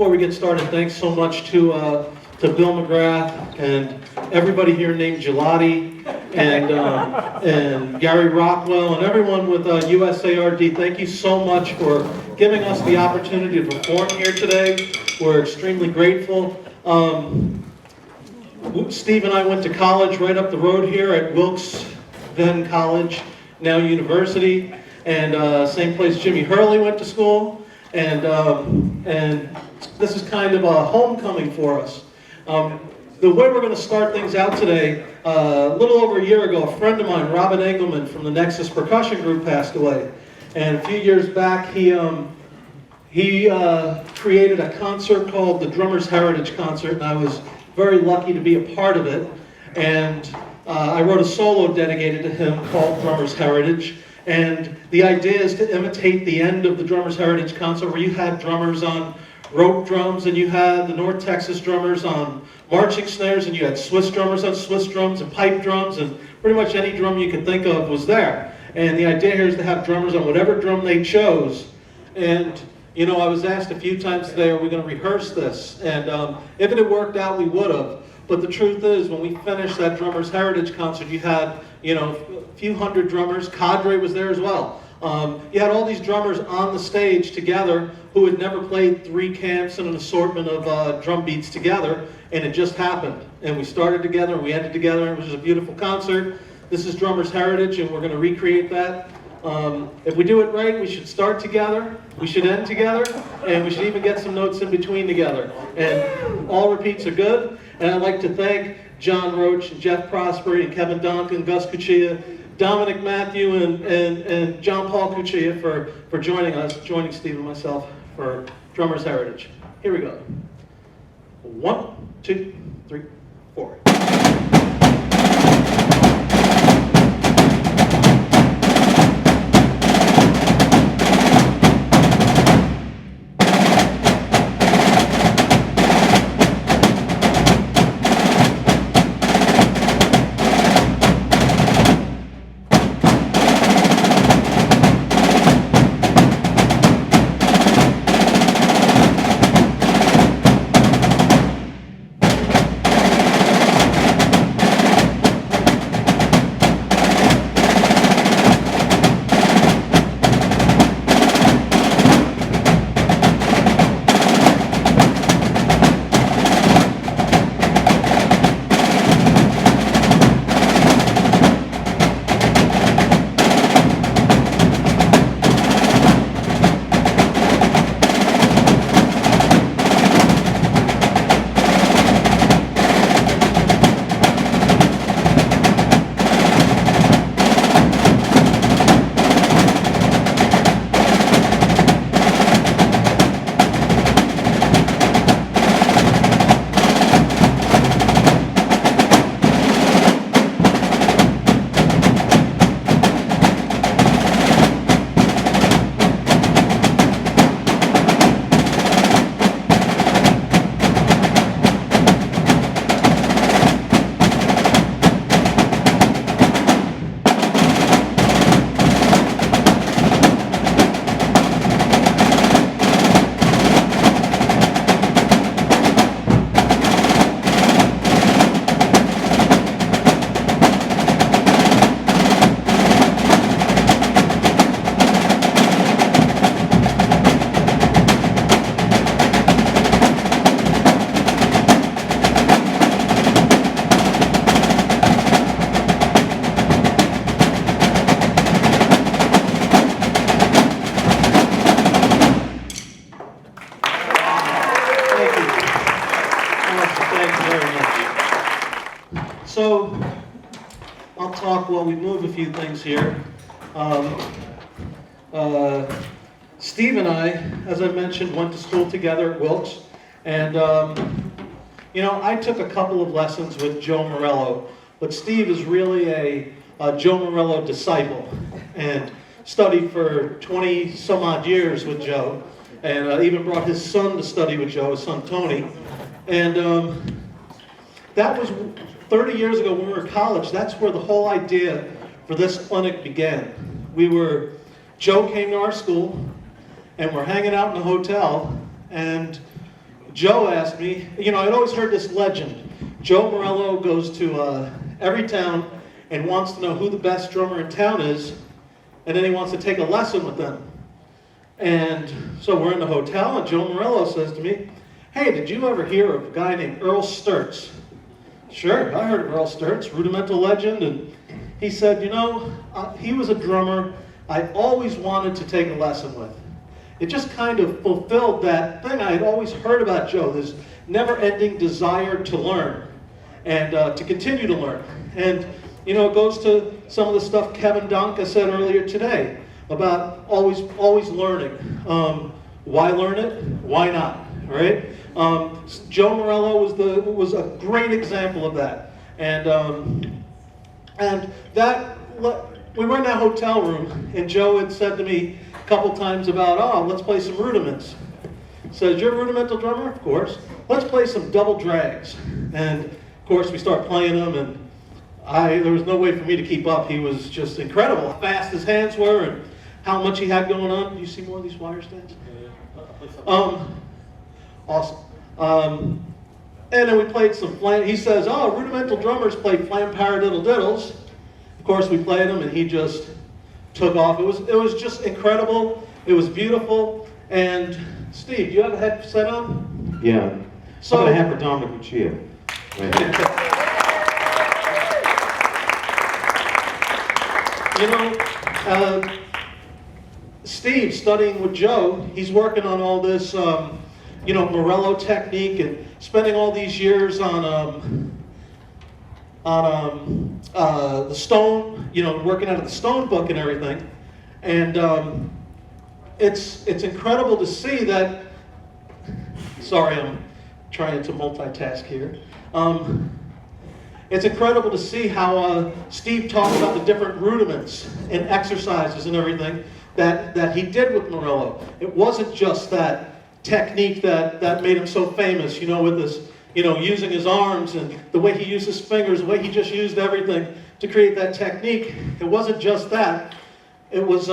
Before we get started, thanks so much to Bill McGrath and everybody here named Gelati and Gary Rockwell and everyone with USARD. Thank you so much for giving us the opportunity to perform here today. We're extremely grateful. Steve and I went to college right up the road here at Wilkes, then college, now university, and same place Jimmy Hurley went to school. And this is kind of a homecoming for us. The way we're going to start things out today, a little over a year ago, a friend of mine, Robin Engelman from the Nexus Percussion Group, passed away. And a few years back, he created a concert called the Drummers Heritage Concert, and I was very lucky to be a part of it. And I wrote a solo dedicated to him called Drummers Heritage. And the idea is to imitate the end of the Drummers Heritage Concert, where you had drummers on rope drums, and you had the North Texas drummers on marching snares, and you had Swiss drummers on Swiss drums and pipe drums, and pretty much any drum you could think of was there. And the idea here is to have drummers on whatever drum they chose. And you know, I was asked a few times today, are we going to rehearse this? And if it had worked out, we would have. But the truth is, when we finished that Drummers Heritage Concert, you had, you know, a few hundred drummers. Cadre was there as well. You had all these drummers on the stage together who had never played three camps and an assortment of drum beats together, and it just happened. And we started together, and we ended together, and it was just a beautiful concert. This is Drummers Heritage, and we're going to recreate that. If we do it right, we should start together, we should end together, and we should even get some notes in between together. And all repeats are good. And I'd like to thank John Roach, and Jeff Prosperi, and Kevin Duncan, Gus Cuccia, Dominic Matthew, and John Paul Cuccia for joining us, joining Steve and myself for Drummers Heritage. Here we go. 1, 2, 3, 4. So, I'll talk while we move a few things here. Steve and I, as I mentioned, went to school together at Wilkes. And, you know, I took a couple of lessons with Joe Morello. But Steve is really a Joe Morello disciple and studied for 20 some odd years with Joe. And even brought his son to study with Joe, his son Tony. And that was 30 years ago when we were in college. That's where the whole idea for this clinic began. Joe came to our school, and we're hanging out in the hotel, and Joe asked me, I'd always heard this legend. Joe Morello goes to every town and wants to know who the best drummer in town is, and then he wants to take a lesson with them. And so we're in the hotel, and Joe Morello says to me, "Hey, did you ever hear of a guy named Earl Sturtz?" "Sure, I heard of Earl Sturtz, Rudimental legend." And he said, he was a drummer I always wanted to take a lesson with. It just kind of fulfilled that thing I had always heard about Joe, this never-ending desire to learn and to continue to learn. And, it goes to some of the stuff Kevin Donka said earlier today about always learning. Why learn it? Why not? Right? Joe Morello was a great example of that. And that we were in that hotel room, and Joe had said to me a couple times about, let's play some rudiments. Says, "You're a rudimental drummer?" "Of course." "Let's play some double drags." And of course we start playing them, and there was no way for me to keep up. He was just incredible, how fast his hands were and how much he had going on. Do you see more of these wire stands? Awesome. And then we played some flam. He says, rudimental drummers play flam paradiddle diddles. Of course we played them, and he just took off. It was just incredible. It was beautiful. And Steve, do you have a headset on? Yeah. So I'm going to have for Dominick Cuccia. Steve, studying with Joe, he's working on all this, Morello technique, and spending all these years on the stone, working out of the stone book and everything. And it's incredible to see that. Sorry, I'm trying to multitask here. It's incredible to see how Steve talked about the different rudiments and exercises and everything that he did with Morello. It wasn't just that technique that made him so famous, with this, using his arms and the way he used his fingers, the way he just used everything to create that technique. It wasn't just that. It was,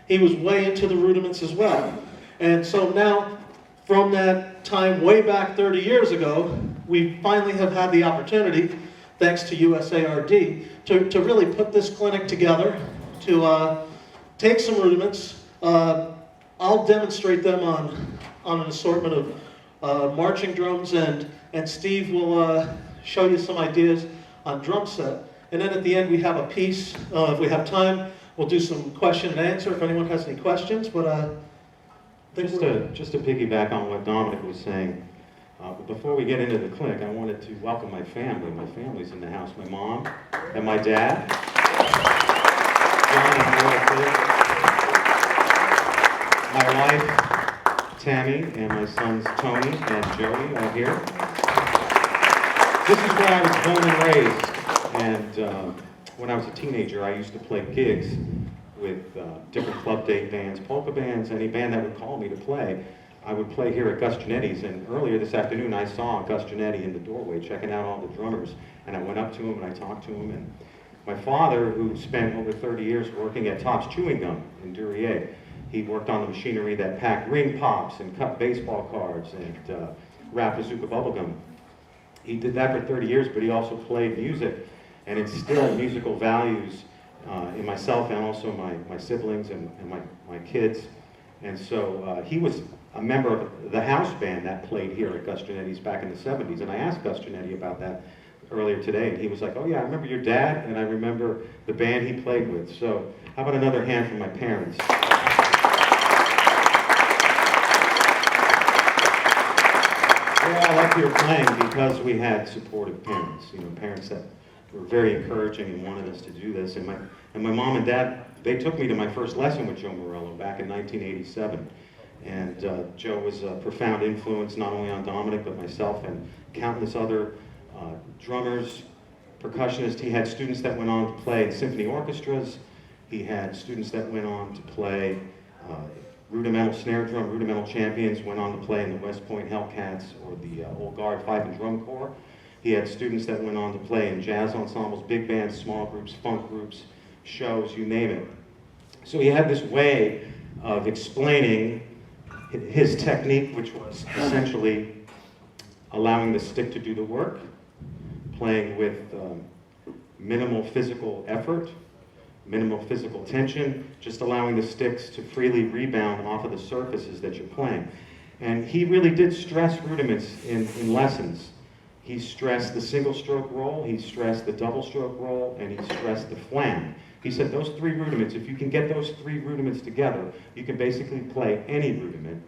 he was way into the rudiments as well. And so now, from that time way back 30 years ago, we finally have had the opportunity, thanks to USARD, to really put this clinic together, to take some rudiments. I'll demonstrate them on an assortment of marching drums, and Steve will show you some ideas on drum set. And then at the end we have a piece. If we have time, we'll do some question and answer if anyone has any questions. But just to piggyback on what Dominick was saying, before we get into the clinic, I wanted to welcome my family. My family's in the house. My mom and my dad. John and my wife, Tammy, and my sons, Tony and Joey, are here. This is where I was born and raised. And when I was a teenager, I used to play gigs with different club date bands, polka bands, any band that would call me to play. I would play here at Gus Genetti's, and earlier this afternoon I saw Gus Genetti in the doorway checking out all the drummers, and I went up to him and I talked to him. And my father, who spent over 30 years working at Topps Chewing Gum in Duryea, he worked on the machinery that packed ring pops and cut baseball cards and wrapped bazooka bubblegum. He did that for 30 years, but he also played music and instilled musical values in myself and also my siblings and my kids. And so he was a member of the house band that played here at Gus Genetti's back in the 70s. And I asked Gus Genetti about that earlier today, and he was like, "Oh yeah, I remember your dad, and I remember the band he played with." So how about another hand from my parents? We're all up here playing because we had supportive parents, parents that were very encouraging and wanted us to do this. And my mom and dad, they took me to my first lesson with Joe Morello back in 1987. And Joe was a profound influence not only on Dominick, but myself and countless other drummers, percussionists. He had students that went on to play in symphony orchestras. He had students that went on to play rudimental snare drum, rudimental champions, went on to play in the West Point Hellcats or the Old Guard Fife and Drum Corps. He had students that went on to play in jazz ensembles, big bands, small groups, funk groups, shows, you name it. So he had this way of explaining his technique, which was essentially allowing the stick to do the work, playing with minimal physical effort, minimal physical tension, just allowing the sticks to freely rebound off of the surfaces that you're playing. And he really did stress rudiments in lessons. He stressed the single stroke roll, he stressed the double stroke roll, and he stressed the flam. He said those 3 rudiments, if you can get those 3 rudiments together, you can basically play any rudiment.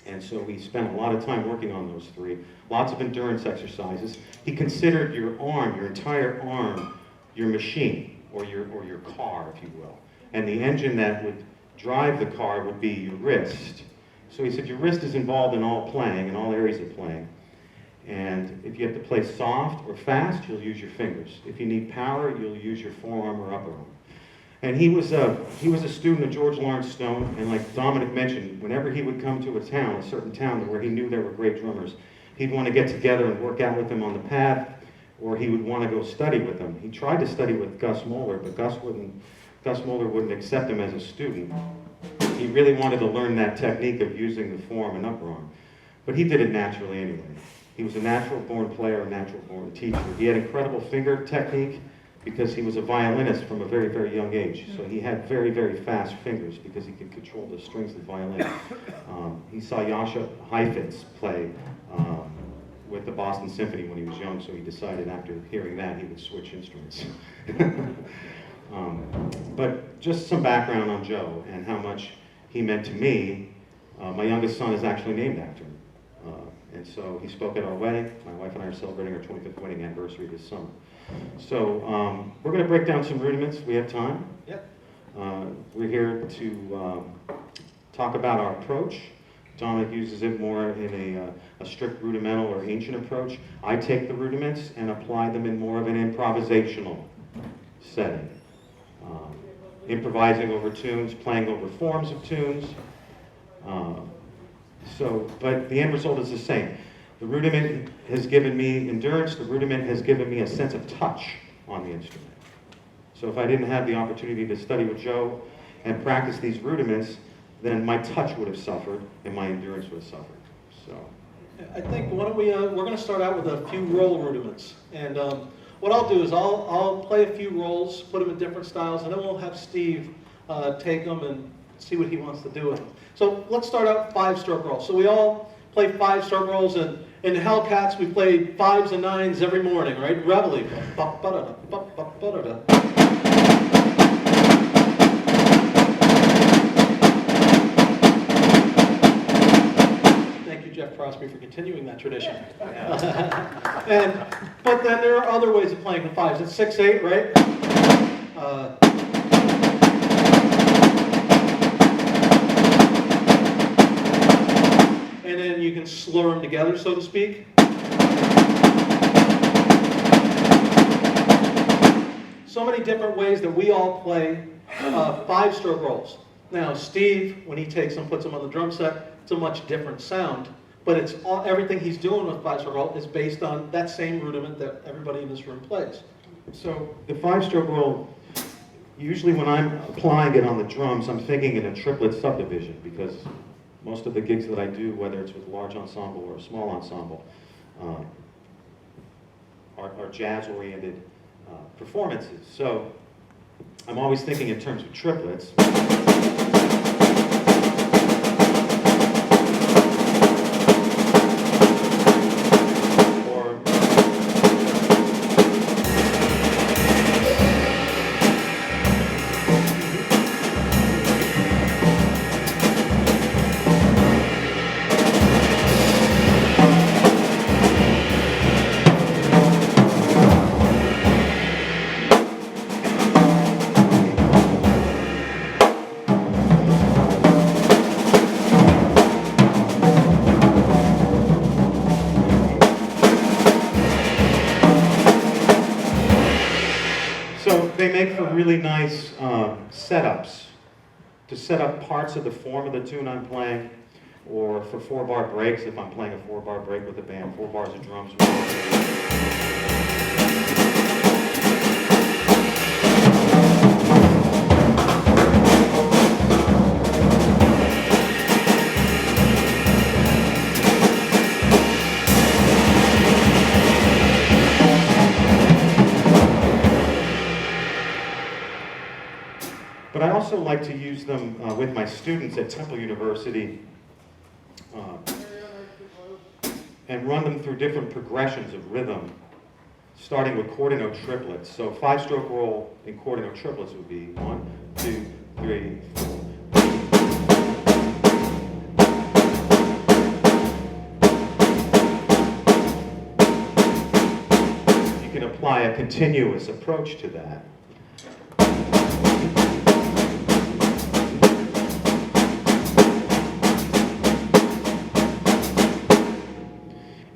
And so we spent a lot of time working on those 3. Lots of endurance exercises. He considered your arm, your entire arm, your machine, or your car, if you will. And the engine that would drive the car would be your wrist. So he said your wrist is involved in all playing, in all areas of playing. And if you have to play soft or fast, you'll use your fingers. If you need power, you'll use your forearm or upper arm. And he was a student of George Lawrence Stone, and like Dominic mentioned, whenever he would come to a certain town where he knew there were great drummers, he'd want to get together and work out with them on the pad, or he would want to go study with them. He tried to study with Gus Moeller, but Gus Moeller wouldn't accept him as a student. He really wanted to learn that technique of using the forearm and upper arm, but he did it naturally anyway. He was a natural-born player, a natural-born teacher. He had incredible finger technique because he was a violinist from a very, very young age. So he had very, very fast fingers because he could control the strings of the violin. He saw Jascha Heifetz play with the Boston Symphony when he was young, so he decided after hearing that he would switch instruments. But just some background on Joe and how much he meant to me. My youngest son is actually named after him. And so he spoke at our wedding. My wife and I are celebrating our 25th wedding anniversary this summer. So we're going to break down some rudiments. We have time. Yep. We're here to talk about our approach. Dominic uses it more in a strict rudimental or ancient approach. I take the rudiments and apply them in more of an improvisational setting. Improvising over tunes, playing over forms of tunes. But the end result is the same. The rudiment has given me endurance, the rudiment has given me a sense of touch on the instrument. So if I didn't have the opportunity to study with Joe and practice these rudiments, then my touch would have suffered and my endurance would have suffered. So I think we're going to start out with a few roll rudiments. And what I'll do is I'll play a few rolls, put them in different styles, and then we'll have Steve take them and see what he wants to do with them. So let's start out 5-stroke rolls. So we all play 5-stroke rolls, and in the Hellcats we played 5s and 9s every morning, right? Reveille. Thank you, Jeff Crosby, for continuing that tradition. But then there are other ways of playing the 5s. It's 6-8, right? And then you can slur them together, so to speak. So many different ways that we all play 5-stroke rolls. Now, Steve, when he takes them, puts them on the drum set, it's a much different sound. But it's everything he's doing with 5-stroke roll is based on that same rudiment that everybody in this room plays. So the 5-stroke roll, usually when I'm applying it on the drums, I'm thinking in a triplet subdivision because most of the gigs that I do, whether it's with a large ensemble or a small ensemble, are jazz-oriented performances. So I'm always thinking in terms of triplets. They make for really nice setups to set up parts of the form of the tune I'm playing, or for 4-bar breaks if I'm playing a 4-bar break with a band, 4 bars of drums. like to use them with my students at Temple University and run them through different progressions of rhythm, starting with quarter note triplets. So 5-stroke roll in quarter note triplets would be 1, 2, 3, 4. You can apply a continuous approach to that.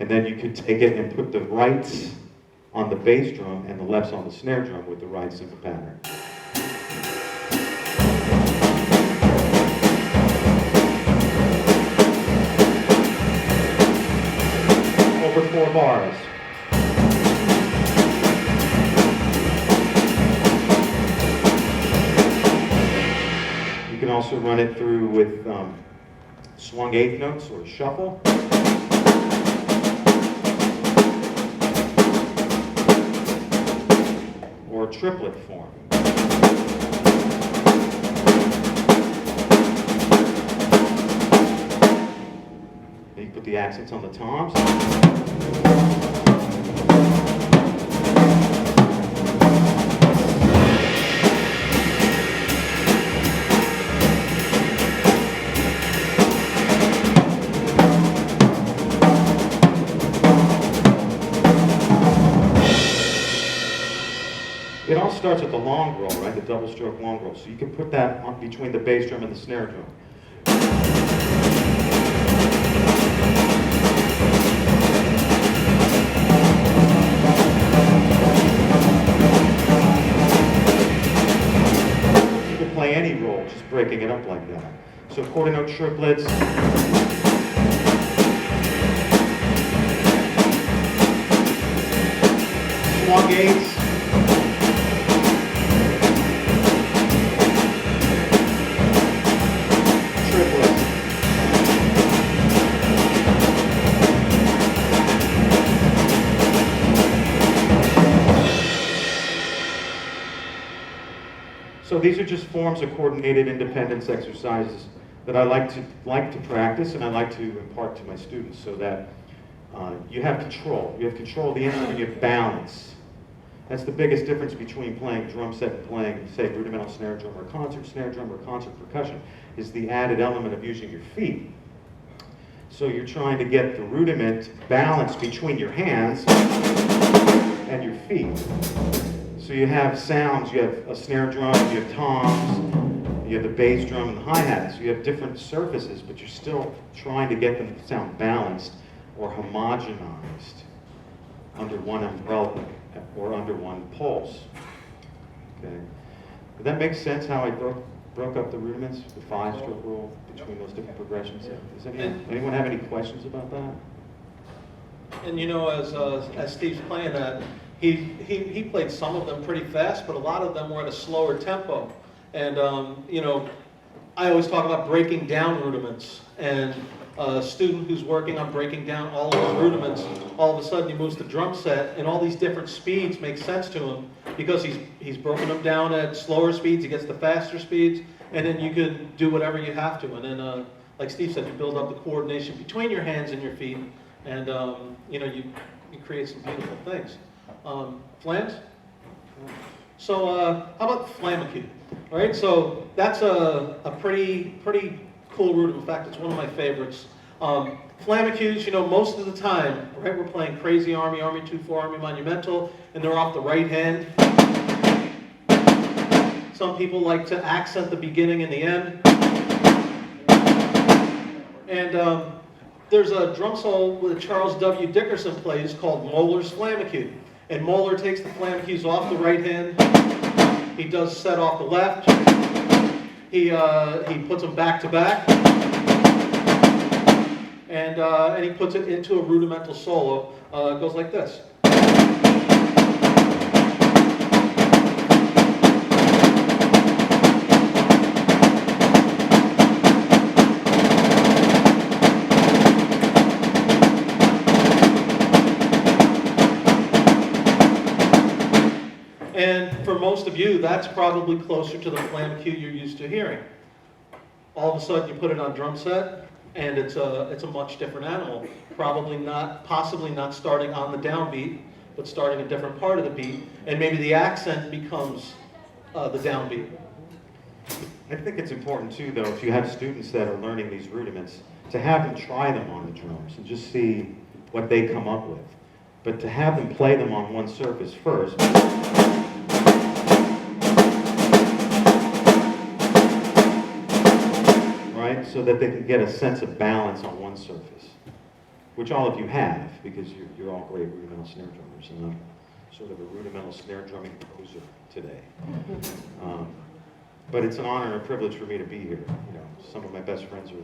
And then you could take it and put the rights on the bass drum and the lefts on the snare drum with the right simple pattern. Over 4 bars. You can also run it through with swung 8th notes or shuffle. Or triplet form. Then you put the accents on the toms. It all starts with the long roll, right? The double stroke long roll. So you can put that on between the bass drum and the snare drum. You can play any roll, just breaking it up like that. So quarter note triplets. Swung 8s. So these are just forms of coordinated independence exercises that I like to practice and I like to impart to my students so that you have control. You have control of the instrument, you have balance. That's the biggest difference between playing drum set and playing, say, rudimental snare drum or concert snare drum or concert percussion, is the added element of using your feet. So you're trying to get the rudiment balance between your hands and your feet. So you have sounds, you have a snare drum, you have toms, you have the bass drum and the hi-hats. So you have different surfaces, but you're still trying to get them to sound balanced or homogenized under one umbrella or under one pulse. Okay. Did that make sense how I broke up the rudiments, the 5-stroke rule between those different progressions? Does anyone have any questions about that? And you know, as Steve's playing that, he played some of them pretty fast, but a lot of them were at a slower tempo. And you know, I always talk about breaking down rudiments. And a student who's working on breaking down all of those rudiments, all of a sudden he moves to drum set, and all these different speeds make sense to him because he's broken them down at slower speeds, he gets the faster speeds, and then you can do whatever you have to. And then, like Steve said, you build up the coordination between your hands and your feet, and you know, you create some beautiful things. Flams? So how about the flamacute? All right, so that's a pretty cool rudiment. In fact, it's one of my favorites. Flamacutes, you know, most of the time, right, we're playing Crazy Army, Army 2/4, Army Monumental, and they're off the right hand. Some people like to accent the beginning and the end. And there's a drum solo that Charles W. Dickerson plays called Moeller's Flamacute. And Moeller takes the flamacutes off the right hand. He does set off the left. He puts them back to back. And he puts it into a rudimental solo. It goes like this. And for for most of you, that's probably closer to the flam cue you're used to hearing. All of a sudden, you put it on drum set, and it's a much different animal. Possibly not starting on the downbeat, but starting a different part of the beat, and maybe the accent becomes the downbeat. I think it's important too, though, if you have students that are learning these rudiments, to have them try them on the drums and just see what they come up with. But to have them play them on one surface first, right, so that they can get a sense of balance on one surface, which all of you have, because you're all great rudimental snare drummers, and I'm sort of a rudimental snare drumming poser today. But it's an honor and a privilege for me to be here. You know, some of my best friends are,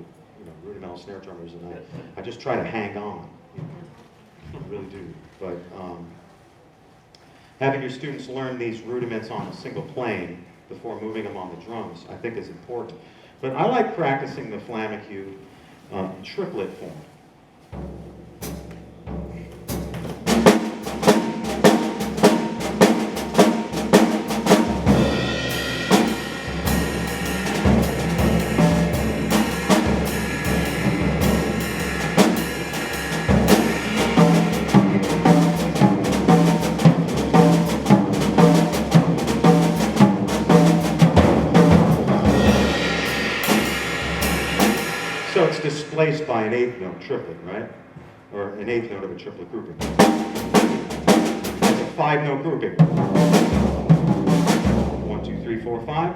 rudimental snare drummers, and I just try to hang on. I really do. But having your students learn these rudiments on a single plane before moving them on the drums, I think is important. But I like practicing the flamacue in triplet form. So it's displaced by an eighth note triplet, right? Or an eighth note of a triplet grouping. It's a 5-note grouping. 1, 2, 3, 4, 5.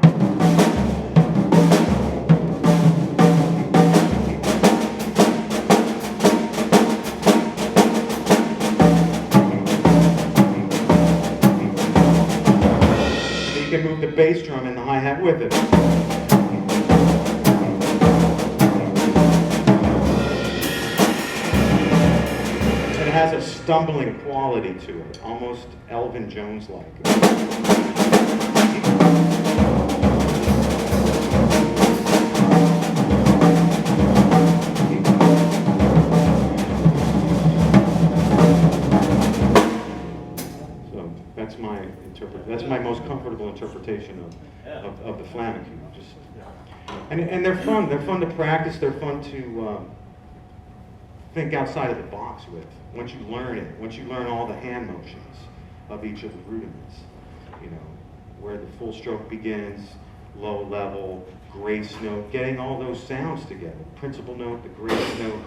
So you can move the bass drum and the hi-hat with it. It has a stumbling quality to it, almost Elvin Jones-like. So that's my most comfortable interpretation of the flamacue. And they're fun. They're fun to practice. They're fun to think outside of the box with. Once you learn it, once you learn all the hand motions of each of the rudiments, where the full stroke begins, low level, grace note, getting all those sounds together, principal note, the grace note,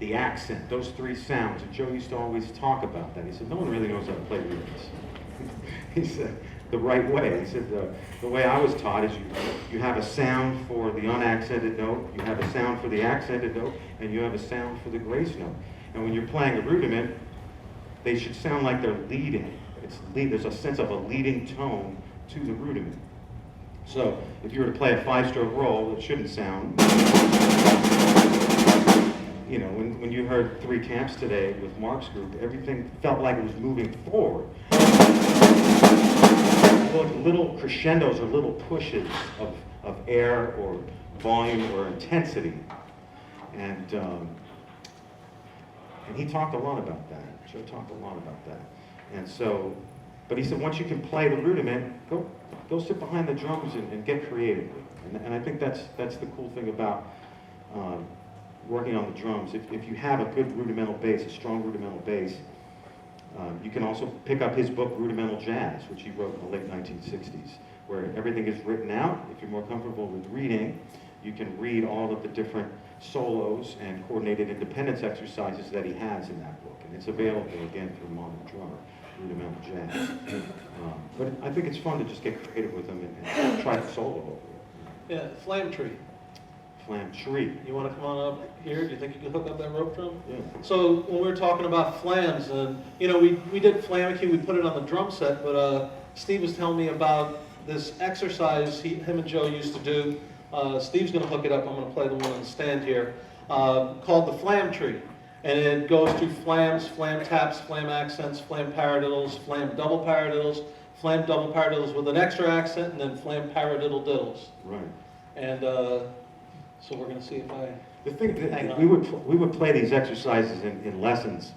the accent, those 3 sounds. And Joe used to always talk about that. He said, no one really knows how to play rudiments. He said, the right way. He said, the way I was taught is you have a sound for the unaccented note, you have a sound for the accented note, and you have a sound for the grace note. And when you're playing a rudiment, they should sound like they're leading. There's a sense of a leading tone to the rudiment. So if you were to play a 5-stroke roll, it shouldn't sound. When you heard 3 camps today with Mark's group, everything felt like it was moving forward. Little crescendos or little pushes of air or volume or intensity. And he talked a lot about that. Joe talked a lot about that. And so, but he said, once you can play the rudiment, go sit behind the drums and get creative. And I think that's the cool thing about working on the drums. If you have a good rudimental bass, a strong rudimental bass, you can also pick up his book, Rudimental Jazz, which he wrote in the late 1960s, where everything is written out. If you're more comfortable with reading, you can read all of the different solos and coordinated independence exercises that he has in that book. And it's available, again, through Modern Drummer, Rudimental Jazz. But I think it's fun to just get creative with them and try to solo over it. Yeah, flam tree. Flam tree. You want to come on up here? Do you think you can hook up that rope drum? Yeah. So when we were talking about flams, and we did flamacue, we put it on the drum set, but Steve was telling me about this exercise him and Joe used to do. Steve's going to hook it up. I'm going to play the one on the stand here, called the flam tree. And it goes through flams, flam taps, flam accents, flam paradiddles, flam double paradiddles, flam double paradiddles with an extra accent, and then flam paradiddle diddles. Right. And so we're going to see if I... The thing that we would play these exercises in lessons,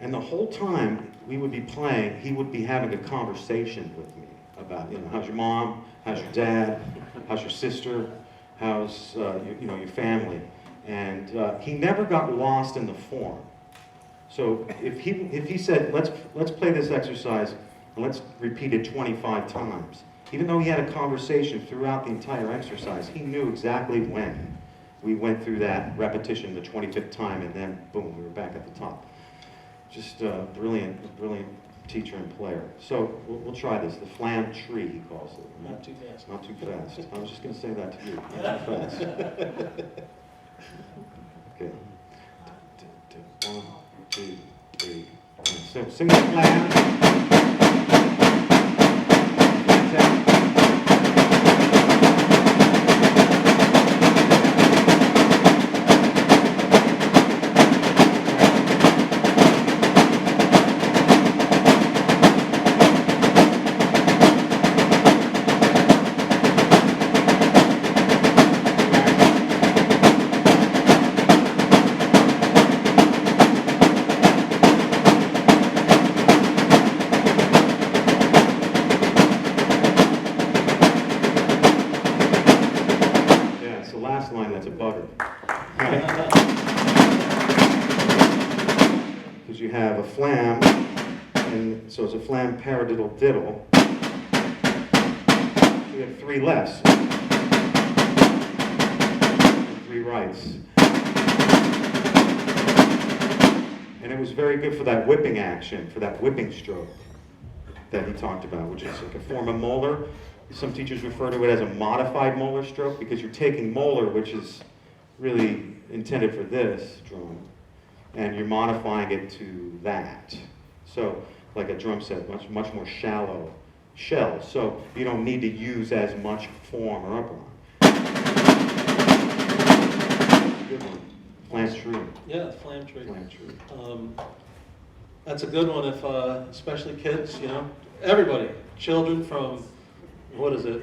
And the whole time we would be playing, he would be having a conversation with me about, how's your mom, how's your dad, how's your sister, how's your family. And he never got lost in the form. So if he said, let's play this exercise and let's repeat it 25 times, even though he had a conversation throughout the entire exercise, he knew exactly when we went through that repetition the 25th time, and then boom, we were back at the top. Just brilliant teacher and player. So we'll try this. The flam tree, he calls it. Right? Not too fast. Not too fast. I was just going to say that to you. Not too fast. Okay. 1, 2, 3. So sing the flam. Because you have a flam, and so it's a flam, paradiddle, diddle. You have 3 lefts, and 3 rights. And it was very good for that whipping action, for that whipping stroke that he talked about, which is like a form of molar. Some teachers refer to it as a modified molar stroke, because you're taking molar, which is really intended for this drum, and you're modifying it to that. So, like a drum set, much more shallow shell. So you don't need to use as much form or upper arm. Good one. Flam tree. Yeah, flam tree. Flam tree. That's a good one if, especially kids, everybody, children from, 2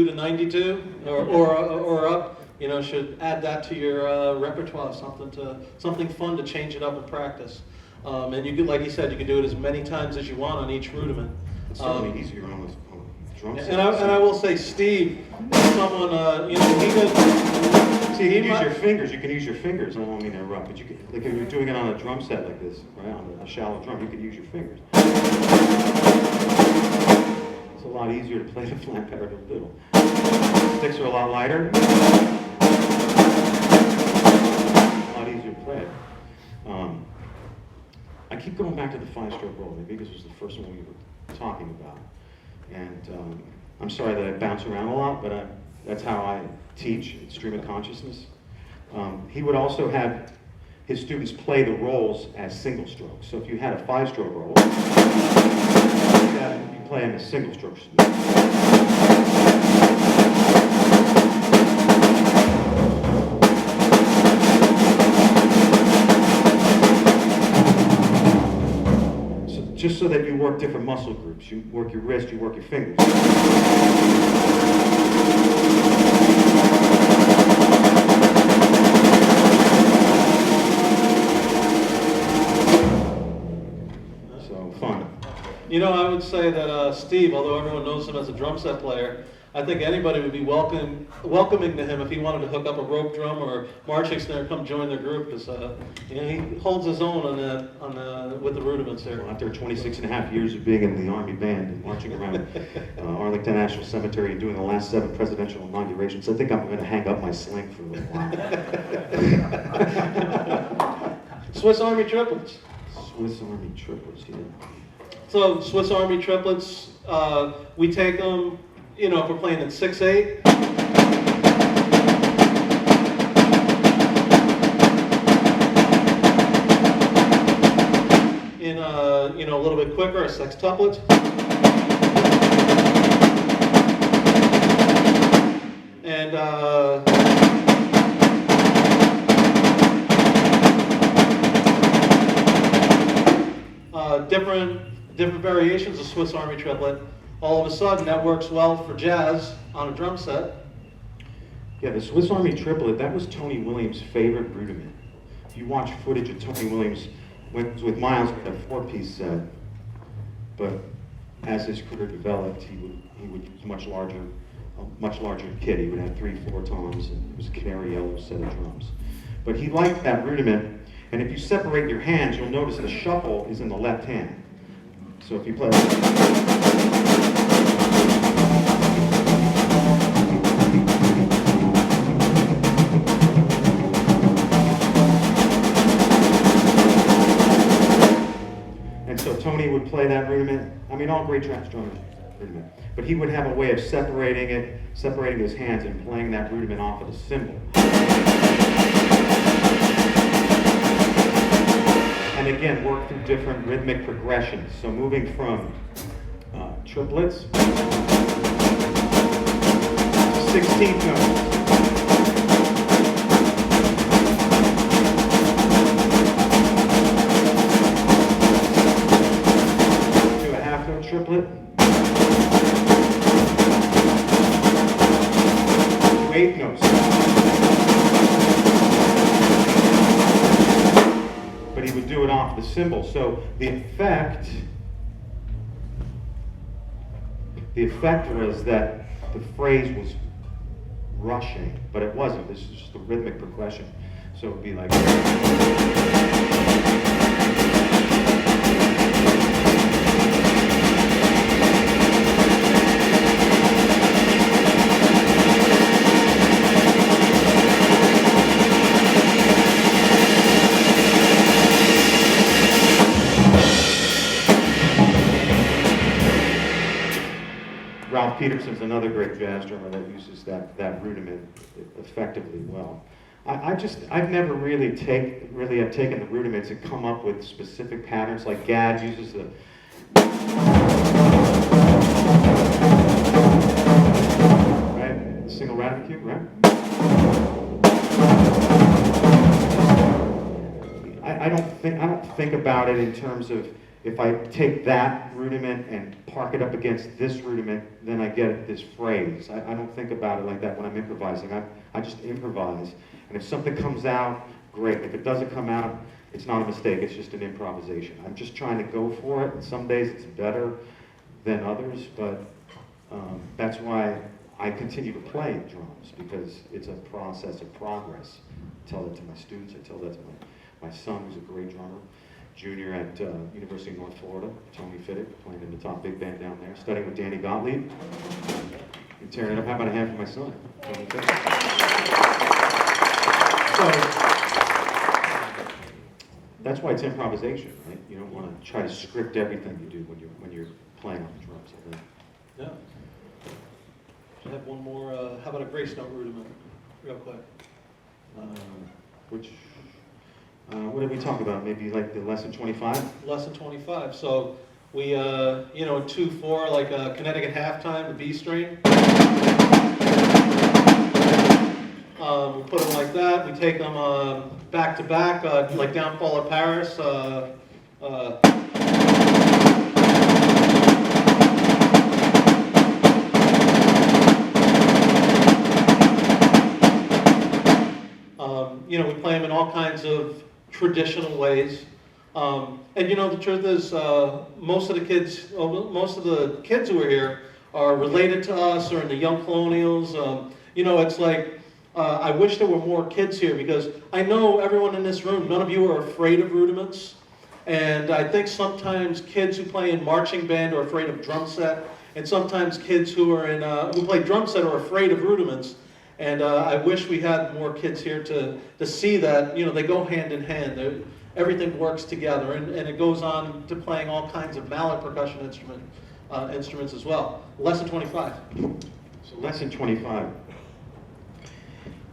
to 92 or up. Should add that to your repertoire, something fun to change it up in practice. And you could, like you said, you can do it as many times as you want on each rudiment. It's certainly easier on the drum set. And I will say, Steve, someone, he does. See, you can use your fingers. You can use your fingers. I don't mean to interrupt, but you can, like if you're doing it on a drum set like this, right, on a shallow drum, you can use your fingers. It's a lot easier to play the flam, paradiddle, diddle. Sticks are a lot lighter. Easier to play. I keep going back to the 5-stroke roll. Maybe this was the first one we were talking about. And I'm sorry that I bounce around a lot, but that's how I teach stream of consciousness. He would also have his students play the rolls as single strokes. So if you had a 5-stroke roll, you play them as single strokes. Just so that you work different muscle groups. You work your wrist, you work your fingers. So, fun. I would say that Steve, although everyone knows him as a drum set player, I think anybody would be welcoming to him if he wanted to hook up a rope drum or marching snare, come join their group, because he holds his own with the rudiments there. Well, after 26 and a half years of being in the Army band and marching around Arlington National Cemetery and doing the last 7 presidential inaugurations, I think I'm going to hang up my sling for a little while. Swiss Army triplets. Swiss Army triplets, yeah. So Swiss Army triplets, we take them. If we're playing in 6/8, in a little bit quicker, a sextuplet, and different variations of Swiss Army triplet. All of a sudden, that works well for jazz on a drum set. Yeah, the Swiss Army triplet, that was Tony Williams' favorite rudiment. If you watch footage of Tony Williams when I was with Miles, we had a 4-piece set, but as his career developed, he would use a much larger kit. He would have 3/4 toms, and it was a canary yellow set of drums. But he liked that rudiment, and if you separate your hands, you'll notice the shuffle is in the left hand. So if you play... And so Tony would play that rudiment. I mean, all great jazz drummers rudiment. But he would have a way of separating his hands and playing that rudiment off of the cymbal. And again, work through different rhythmic progressions. So moving from triplets to 16th notes. To a half note triplet. To 8 notes. But he would do it off the cymbal. So the effect was that the phrase was rushing, but it wasn't. This is just a rhythmic progression. So it would be like... Ralph Peterson's another great jazz drummer that uses that rudiment effectively well. I've never really have taken the rudiments and come up with specific patterns. Like Gadd uses the right, the single Rudimental, right? I don't think about it in terms of, if I take that rudiment and park it up against this rudiment, then I get this phrase. I don't think about it like that when I'm improvising. I just improvise. And if something comes out, great. If it doesn't come out, it's not a mistake. It's just an improvisation. I'm just trying to go for it. And some days it's better than others, but that's why I continue to play drums, because it's a process of progress. I tell that to my students. I tell that to my son, who's a great drummer. Junior at University of North Florida, Tony Fidyk, playing in the top big band down there, studying with Danny Gottlieb, and tearing it up. How about a hand for my son, Tony Fidyk? So, that's why it's improvisation, right? You don't want to try to script everything you do when you're playing on the drums, I think. Yeah. I have one more, how about a grace note rudiment, real quick? What did we talk about? Maybe like the lesson 25? Lesson 25. So we, in 2/4, like Connecticut halftime, the B string. We put them like that. We take them back to back, like Downfall of Paris. We play them in all kinds of traditional ways. And the truth is, most of the kids who are here are related to us or in the Young Colonials. It's like, I wish there were more kids here, because I know everyone in this room, none of you are afraid of rudiments. And I think sometimes kids who play in marching band are afraid of drum set, and sometimes kids who play drum set are afraid of rudiments. And I wish we had more kids here to see that, they go hand in hand. Everything works together, and it goes on to playing all kinds of mallet percussion instruments as well. Lesson 25. So lesson 25.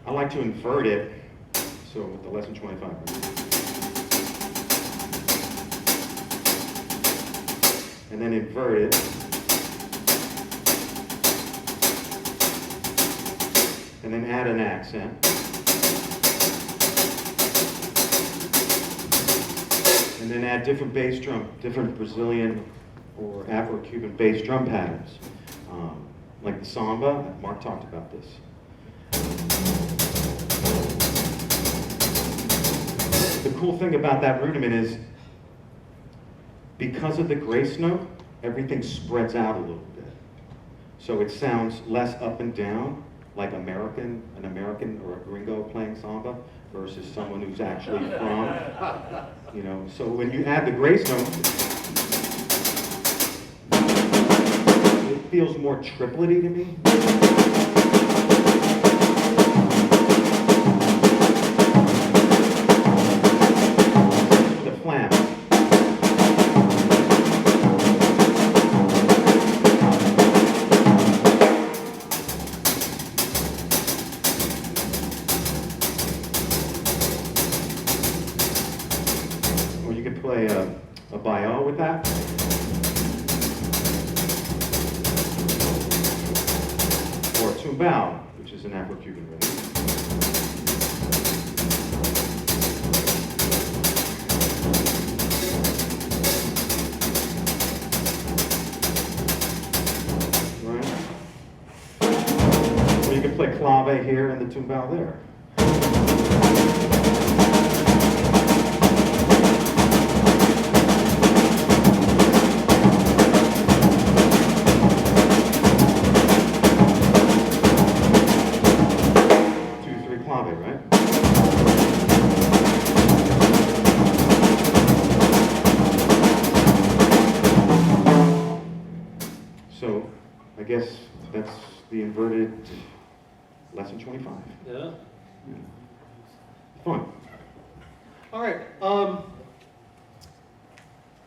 I like to invert it, so with the lesson 25. And then invert it. And then add an accent. And then add different bass drum, different Brazilian or Afro-Cuban bass drum patterns. Like the samba, Mark talked about this. The cool thing about that rudiment is because of the grace note, everything spreads out a little bit. So it sounds less up and down, like an American or a gringo playing samba, versus someone who's actually from, you know. So when you add the grace note, it feels more triplety to me. The flam. Or you could play a bio with that. Or tumbao, which is an Afro-Cuban rhythm. Right? Or you could play clave here and the tumbao there. Right? So, I guess that's the inverted lesson 25. Yeah. Fun. All right.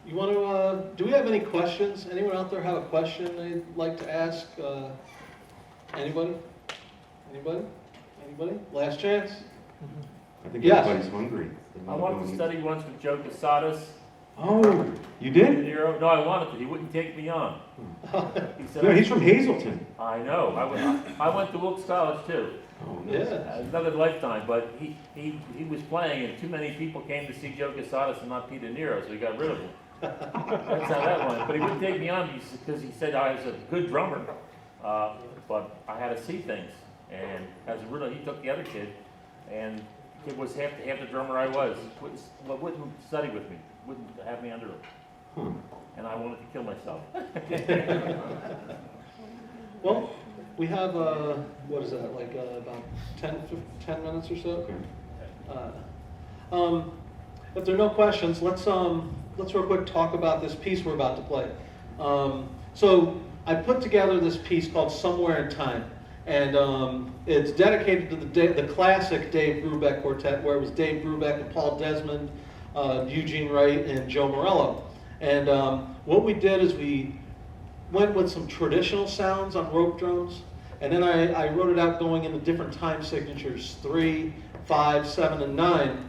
You want to? Do we have any questions? Anyone out there have a question they'd like to ask? Anybody? Anybody? Anybody? Last chance? I think Yes. everybody's hungry. I wanted to study once with Joe Casadas. Oh, you did? No, I wanted to. He wouldn't take me on. He said, No, he's from Hazleton. I know. I went to Wilkes College too. Oh, nice. Yeah. Another lifetime, but he was playing, and too many people came to see Joe Casadas and not Peter De Niro, so he got rid of him. That's how that went. But he wouldn't take me on because he said I was a good drummer, but I had to see things. And as a riddle, he took the other kid, and the kid was half the drummer I was. Wouldn't study with me, wouldn't have me under him. Huh. And I wanted to kill myself. Well, we have, what is that, like about 10 minutes or so? Okay. If there are no questions, let's real quick talk about this piece we're about to play. So I put together this piece called Somewhere in Time. And it's dedicated to the classic Dave Brubeck Quartet, where it was Dave Brubeck and Paul Desmond, Eugene Wright, and Joe Morello. And what we did is we went with some traditional sounds on rope drums, and then I wrote it out going into different time signatures, 3, 5, 7, and 9.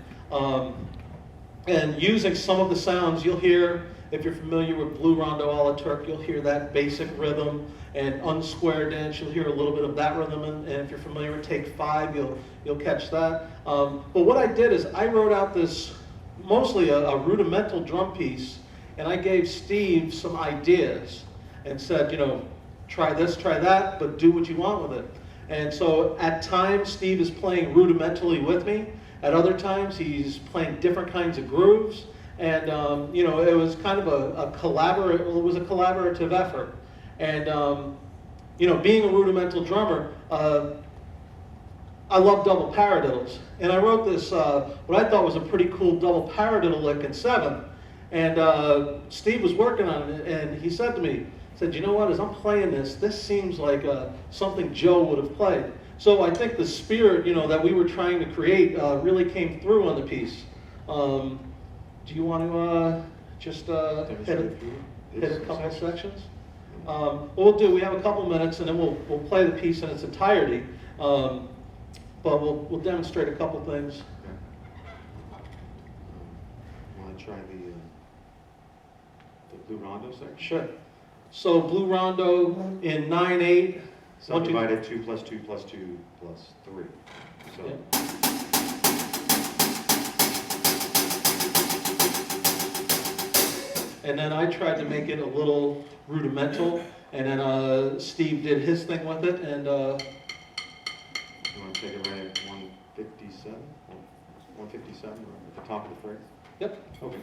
And using some of the sounds, you'll hear, if you're familiar with Blue Rondo a la Turk, you'll hear that basic rhythm. And unsquare dance, you'll hear a little bit of that rhythm, and if you're familiar with Take 5, you'll catch that. But what I did is I wrote out this, mostly a rudimental drum piece, and I gave Steve some ideas and said, you know, try this, try that, but do what you want with it. And so at times, Steve is playing rudimentally with me. At other times, he's playing different kinds of grooves. And, you know, it was kind of a collaborative effort. And, you know, being a rudimental drummer, I love double paradiddles. And I wrote this, what I thought was a pretty cool double paradiddle lick in 7. And Steve was working on it, and he said to me, you know what, as I'm playing this seems like something Joe would have played. So I think the spirit, you know, that we were trying to create really came through on the piece. Do you want to just hit a couple of sections? What we'll do, we have a couple minutes, and then we'll play the piece in its entirety. But we'll demonstrate a couple things. Okay. Want to try the Blue Rondo section? Sure. So Blue Rondo in 9/8. Subdivided 2 plus 2 plus 2 plus 3. So. Yeah. And then I tried to make it a little rudimental, and then Steve did his thing with it, and You want to take it right at 157? 157, right at the top of the phrase? yep. Okay.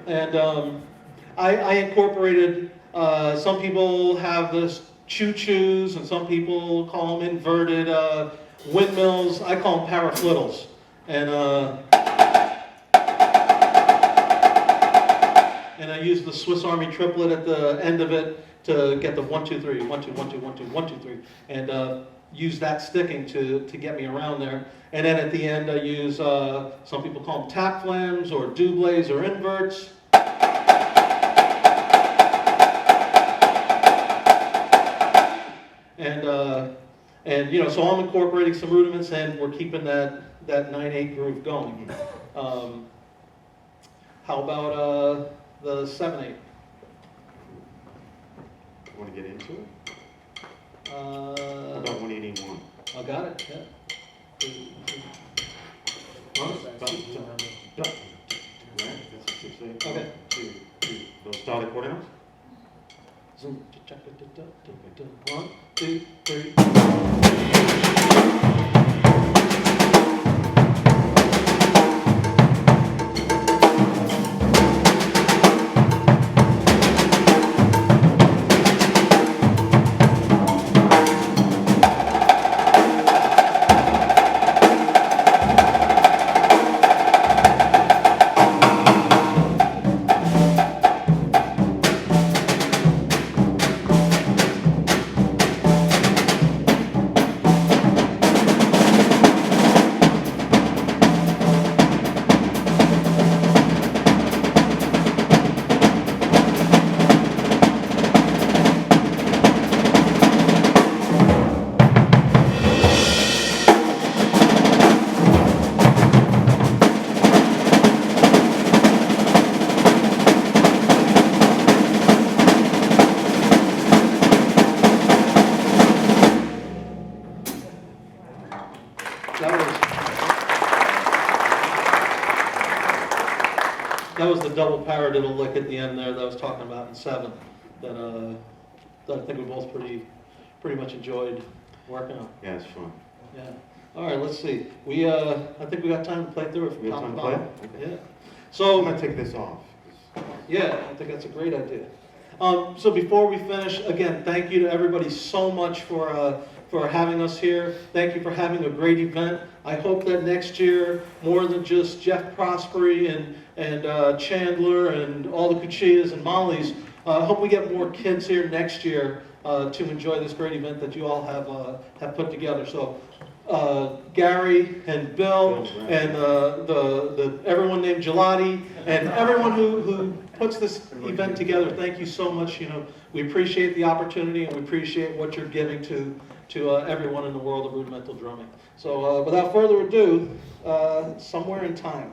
And I incorporated, some people have this choo-choos, and some people call them inverted windmills. I call them paraflittles. And I use the Swiss Army triplet at the end of it to get the 1, 2, 3, 1, 2, 1, 2, 1, 2, 1, 2, 3, and use that sticking to get me around there. And then at the end, I use, some people call them tap flams or doublés or inverts. And you know, so I'm incorporating some rudiments, and we're keeping that 9/8 groove going. How about the 7/8? Want to get into it? How about 181? I got it. Yeah. Right? That's 6/8. Okay. 2, 2. Those started quarter notes? 1, 2, 3. That was the double paradiddle lick at the end there that I was talking about in 7, that I think we both pretty much enjoyed working on. Yeah, it's fun. Yeah. All right, let's see. I think we got time to play through it from We got top time to to play? bottom. Okay. Yeah. I'm So going to take this off. yeah, I think that's a great idea. So before we finish, again, thank you to everybody so much for having us here. Thank you for having a great event. I hope that next year, more than just Jeff Prosperi and Chandler and all the Cuccias and Mollys, I hope we get more kids here next year to enjoy this great event that you all have put together. So Gary and Bill and the everyone named Gelati and everyone who puts this event together, thank you so much. You know, we appreciate the opportunity, and we appreciate what you're giving to everyone in the world of rudimental drumming. So without further ado, Somewhere in Time.